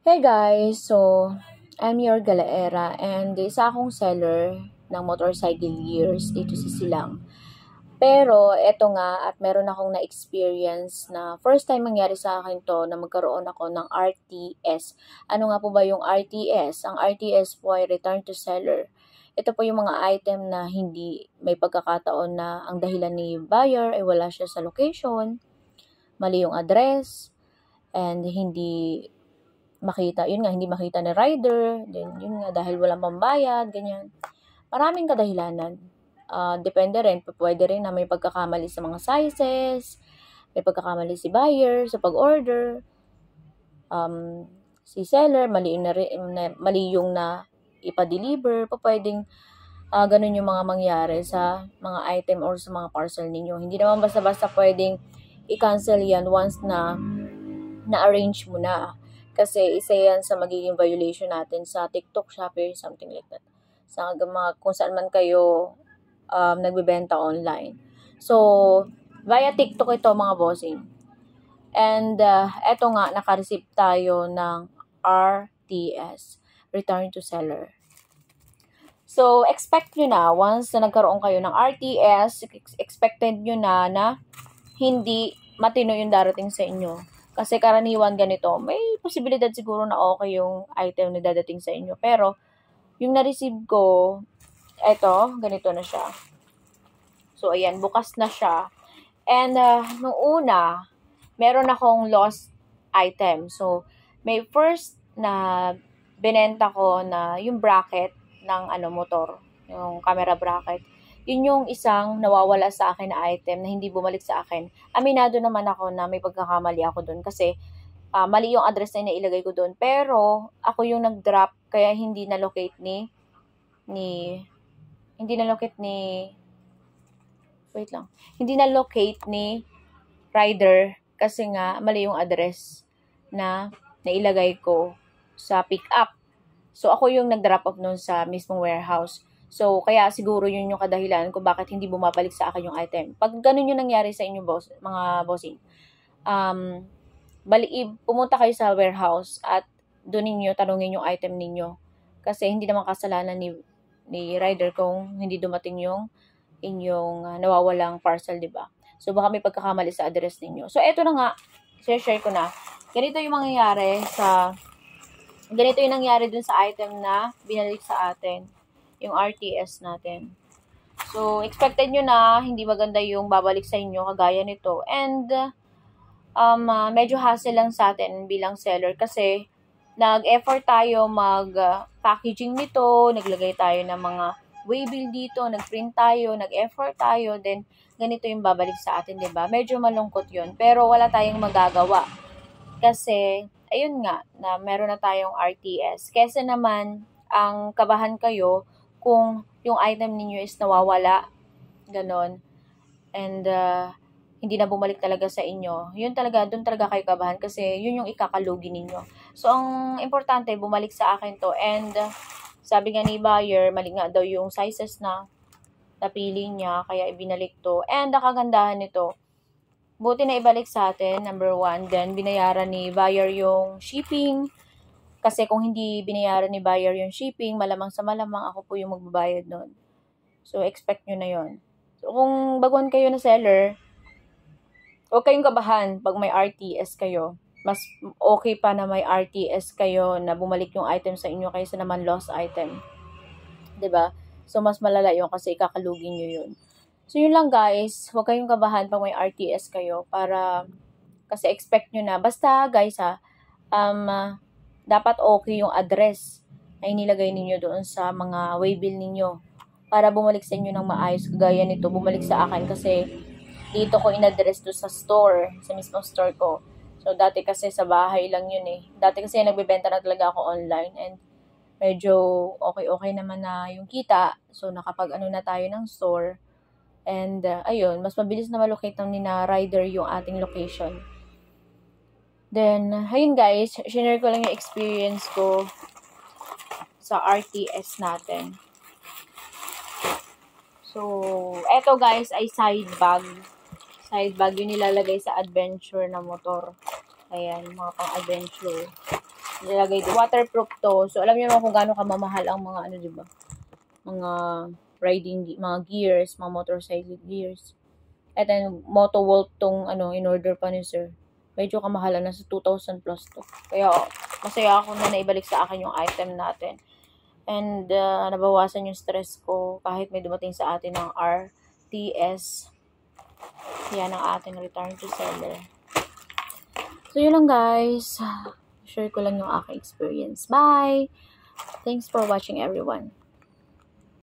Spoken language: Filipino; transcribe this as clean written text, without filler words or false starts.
Hey guys! So, I'm your Galaera and isa akong seller ng motorcycle gears dito sa Silang. Pero, eto nga at meron akong na-experience na first time mangyari sa akin to na magkaroon ako ng RTS. Ano nga po ba yung RTS? Ang RTS po ay return to seller. Ito po yung mga item na hindi may pagkakataon na ang dahilan ni buyer ay wala siya sa location, mali yung address, and hindi hindi makita ni rider, then yun nga, dahil walang pambayad, ganyan. Maraming kadahilanan. Depende rin, pwede rin na may pagkakamali sa mga sizes, may pagkakamali si buyer sa pag-order, si seller, mali yung na ipa-deliver, pwedeng ganun yung mga mangyari sa mga item or sa mga parcel ninyo. Hindi naman basta-basta pwedeng i-cancel yan once na na-arrange mo na. Kasi isa yan sa magiging violation natin sa TikTok, Shopee, something like that. Sa mga kung saan man kayo nagbebenta online. So, via TikTok ito mga bossing. And eto nga, naka-receive tayo ng RTS, Return to Seller. So, expect nyo na, once na nagkaroon kayo ng RTS, expected nyo na hindi matino yung darating sa inyo. Kasi karaniwan ganito, may posibilidad siguro na okay yung item na dadating sa inyo. Pero, yung na-receive ko, eto, ganito na siya. So, ayan, bukas na siya. And, nung una, meron akong lost item. So, may first na binenta ko na yung bracket ng motor, yung camera bracket. Yun yung isang nawawala sa akin na item na hindi bumalik sa akin. Aminado naman ako na may pagkakamali ako doon kasi mali yung address na inailagay ko doon. Pero ako yung nag-drop kaya hindi na-locate ni rider kasi nga mali yung address na nailagay ko sa pick-up. So ako yung nag-drop off noon sa mismong warehouse. So, kaya siguro yun yung kadahilan kung bakit hindi bumabalik sa akin yung item. Pag ganun yung nangyari sa inyo, mga bossing, pumunta kayo sa warehouse at doon ninyo tanungin yung item ninyo. Kasi hindi naman kasalanan ni rider kung hindi dumating yung inyong nawawalang parcel, di ba? So, baka may pagkakamali sa address ninyo. So, eto na nga, share ko na. Ganito yung nangyari dun sa item na binalik sa atin. Yung RTS natin. So, expected nyo na hindi maganda yung babalik sa inyo kagaya nito. And, medyo hassle lang sa atin bilang seller kasi nag-effort tayo mag-packaging nito, naglagay tayo ng mga waybill dito, nag-print tayo, nag-effort tayo, then ganito yung babalik sa atin, diba? Medyo malungkot yun, pero wala tayong magagawa. Kasi, ayun nga, na meron na tayong RTS. Kesa naman, ang kabahan kayo, kung yung item ninyo is nawawala, ganon, and hindi na bumalik talaga sa inyo, doon talaga kayo kabahan kasi yun yung ikakalugi ninyo. So, ang importante, bumalik sa akin to, and sabi nga ni buyer, mali nga daw yung sizes na napili niya, kaya ibinalik to, and nakagandahan nito, buti na ibalik sa atin, number 1, then binayaran ni buyer yung shipping. Kasi kung hindi binayaran ni buyer yung shipping, malamang sa malamang ako po yung magbabayad nun. So, expect nyo na yon. So, kung baguhan kayo na seller, huwag kayong kabahan pag may RTS kayo. Mas okay pa na may RTS kayo na bumalik yung item sa inyo kaysa naman lost item. 'Di ba? So, mas malala yun kasi ikakalugi nyo yun. So, yun lang guys. Huwag kayong kabahan pag may RTS kayo kasi expect nyo na. Basta guys dapat okay yung address na inilagay ninyo doon sa mga waybill ninyo para bumalik sa inyo ng maayos. Kagaya nito, bumalik sa akin kasi dito ko in-address to sa store, sa mismong store ko. So, dati kasi sa bahay lang yun eh. Dati kasi nagbebenta na talaga ako online and medyo okay naman na yung kita. So, nakapag-ano na tayo ng store. And, ayun, mas mabilis na malocate ng nina rider yung ating location. Then, ayun guys, share ko lang yung experience ko sa RTS natin. So, eto guys ay side bag. Side bag yung nilalagay sa adventure na motor. Ayan, mga pang-adventure. Nilagay dito. Waterproof to. So, alam niyo naman kung gaano kamamahal ang mga ano, diba? Mga riding, mga gears, mga motorcycle gears. At then, Motowolf tong ano, in order pa ni sir. Medyo kamahalan na sa 2,000 plus to. Kaya, masaya ako na naibalik sa akin yung item natin. And, nabawasan yung stress ko kahit may dumating sa atin ng RTS. Yan ang ating return to seller. So, yun lang guys. Share ko lang yung aking experience. Bye! Thanks for watching everyone.